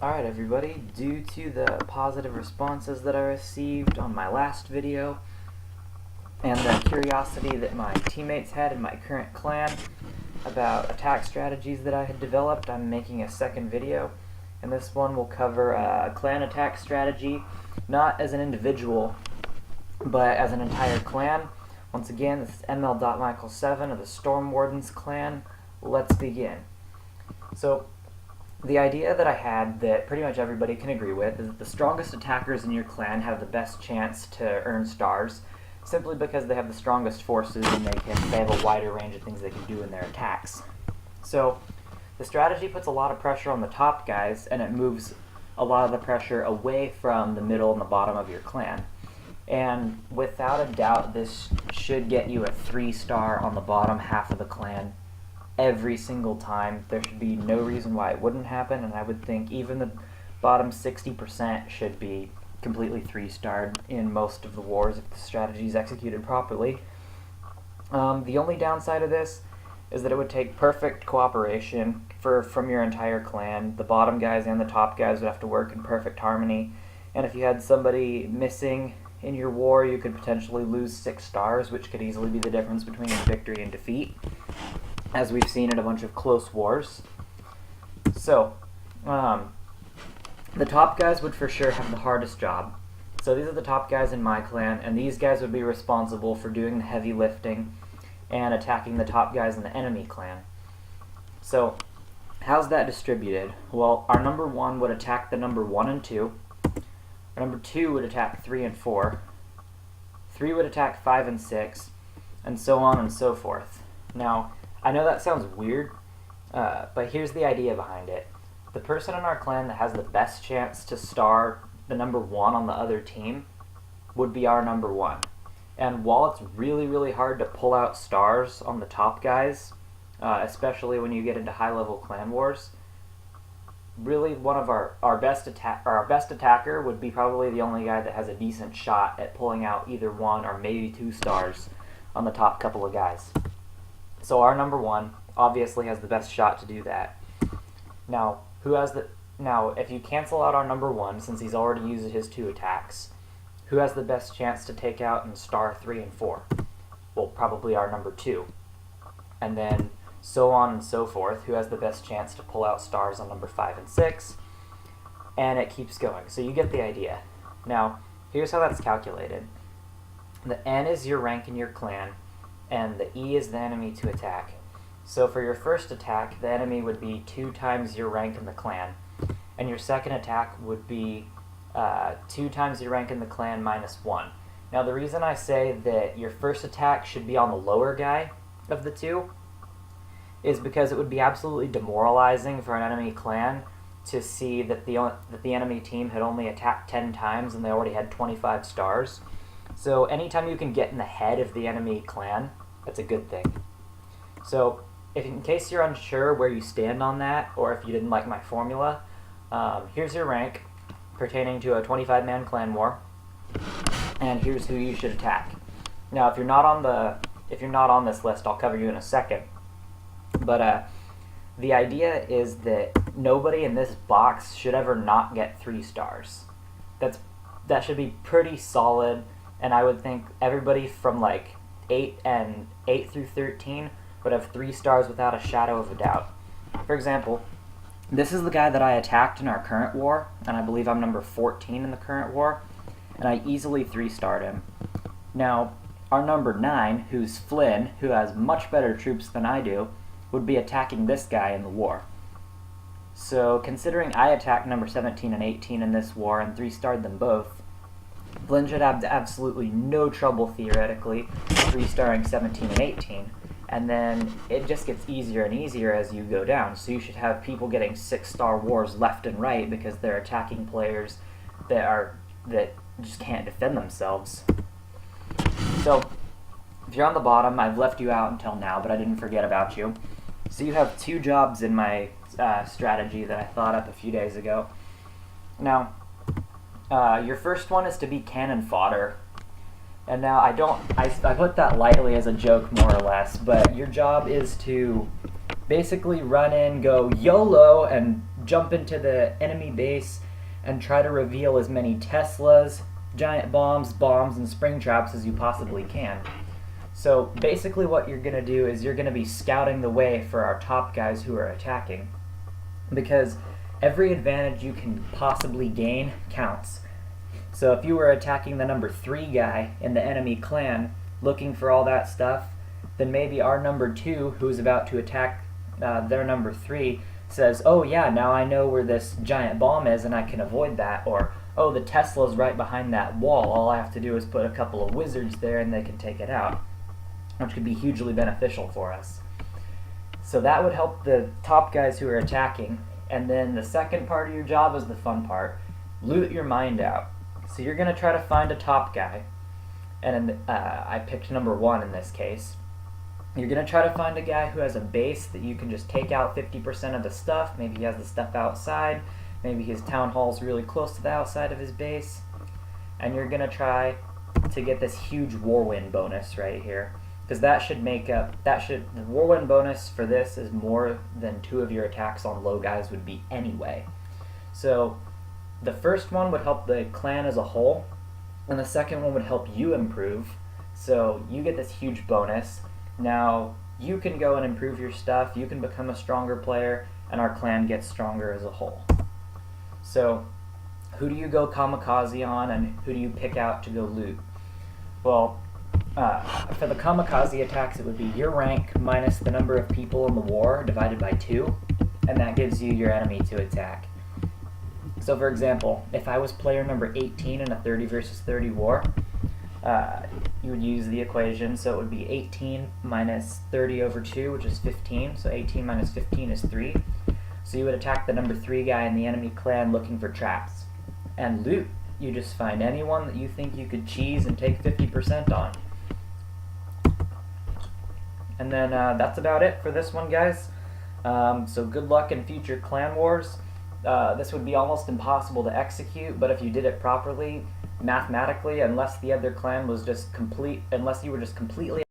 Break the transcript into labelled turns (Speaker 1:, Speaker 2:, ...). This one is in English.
Speaker 1: Alright everybody, due to the positive responses that I received on my last video and the curiosity that my teammates had in my current clan about attack strategies that I had developed, I'm making a second video, and this one will cover a clan attack strategy, not as an individual, but as an entire clan. Once again, this is ML.Michael7 of the Storm Wardens clan. Let's begin. So, the idea that I had that pretty much everybody can agree with is that the strongest attackers in your clan have the best chance to earn stars, simply because they have the strongest forces and they have a wider range of things they can do in their attacks. So the strategy puts a lot of pressure on the top guys, and it moves a lot of the pressure away from the middle and the bottom of your clan. And without a doubt, this should get you a 3-star on the bottom half of the clan every single time. There should be no reason why it wouldn't happen, and I would think even the bottom 60% should be completely 3-starred in most of the wars if the strategy is executed properly. The only downside of this is that it would take perfect cooperation from your entire clan. The bottom guys and the top guys would have to work in perfect harmony, and if you had somebody missing in your war, you could potentially lose 6 stars, which could easily be the difference between victory and defeat, as we've seen in a bunch of close wars. So, the top guys would for sure have the hardest job. So these are the top guys in my clan, and these guys would be responsible for doing the heavy lifting and attacking the top guys in the enemy clan. So, how's that distributed? Well, our number 1 would attack the number 1 and 2. Our number 2 would attack 3 and 4. 3 would attack 5 and 6, and so on and so forth. Now, I know that sounds weird, but here's the idea behind it. The person in our clan that has the best chance to star the number 1 on the other team would be our number 1. And while it's really, really hard to pull out stars on the top guys, especially when you get into high-level clan wars, really one of our best attacker would be probably the only guy that has a decent shot at pulling out either 1 or maybe 2 stars on the top couple of guys. So our number 1 obviously has the best shot to do that. Now, if you cancel out our number 1, since he's already used his 2 attacks, who has the best chance to take out and star 3 and 4? Well, probably our number 2. And then so on and so forth, who has the best chance to pull out stars on number 5 and 6? And it keeps going. So you get the idea. Now, here's how that's calculated. The N is your rank in your clan, and the E is the enemy to attack. So for your first attack, the enemy would be 2 times your rank in the clan, and your second attack would be 2 times your rank in the clan minus 1. Now the reason I say that your first attack should be on the lower guy of the 2 is because it would be absolutely demoralizing for an enemy clan to see that the enemy team had only attacked 10 times and they already had 25 stars. So anytime you can get in the head of the enemy clan, that's a good thing. So in case you're unsure where you stand on that, or if you didn't like my formula, here's your rank pertaining to a 25-man clan war, and here's who you should attack. Now, if you're not on this list, I'll cover you in a second. But the idea is that nobody in this box should ever not get 3 stars. That should be pretty solid. And I would think everybody from like 8 through 13 would have 3 stars without a shadow of a doubt. For example, this is the guy that I attacked in our current war, and I believe I'm number 14 in the current war, and I easily 3-starred him. Now, our number 9, who's Flynn, who has much better troops than I do, would be attacking this guy in the war. So, considering I attacked number 17 and 18 in this war and 3-starred them both, Flynn should have absolutely no trouble, theoretically, 3-starring 17 and 18, and then it just gets easier and easier as you go down, so you should have people getting 6-star wars left and right because they're attacking players that just can't defend themselves. So, if you're on the bottom, I've left you out until now, but I didn't forget about you. So you have 2 jobs in my strategy that I thought up a few days ago. Now, your first one is to be cannon fodder. And now I put that lightly as a joke more or less, but your job is to basically run in, go YOLO, and jump into the enemy base and try to reveal as many Teslas, giant bombs, and spring traps as you possibly can. So basically what you're going to do is you're going to be scouting the way for our top guys who are attacking, because every advantage you can possibly gain counts. So if you were attacking the number 3 guy in the enemy clan, looking for all that stuff, then maybe our number 2, who's about to attack their number 3, says, oh yeah, now I know where this giant bomb is and I can avoid that, or oh, the Tesla's right behind that wall, all I have to do is put a couple of wizards there and they can take it out, which could be hugely beneficial for us. So that would help the top guys who are attacking. And then the second part of your job is the fun part. Loot your mind out. So you're going to try to find a top guy, and I picked number 1 in this case. You're going to try to find a guy who has a base that you can just take out 50% of the stuff. Maybe he has the stuff outside. Maybe his town hall's really close to the outside of his base. And you're going to try to get this huge Warwind bonus right here, because that should make up, the Warwind bonus for this is more than 2 of your attacks on low guys would be anyway. So the first one would help the clan as a whole, and the second one would help you improve. So you get this huge bonus. Now you can go and improve your stuff, you can become a stronger player, and our clan gets stronger as a whole. So who do you go kamikaze on, and who do you pick out to go loot? Well, for the kamikaze attacks, it would be your rank minus the number of people in the war divided by 2, and that gives you your enemy to attack. So for example, if I was player number 18 in a 30 versus 30 war, you would use the equation, so it would be 18 minus 30 over 2, which is 15, so 18 minus 15 is 3. So you would attack the number 3 guy in the enemy clan looking for traps. And loot, you just find anyone that you think you could cheese and take 50% on. And then that's about it for this one, guys. So good luck in future clan wars. This would be almost impossible to execute, but if you did it properly, mathematically, unless the other clan was just unless you were just completely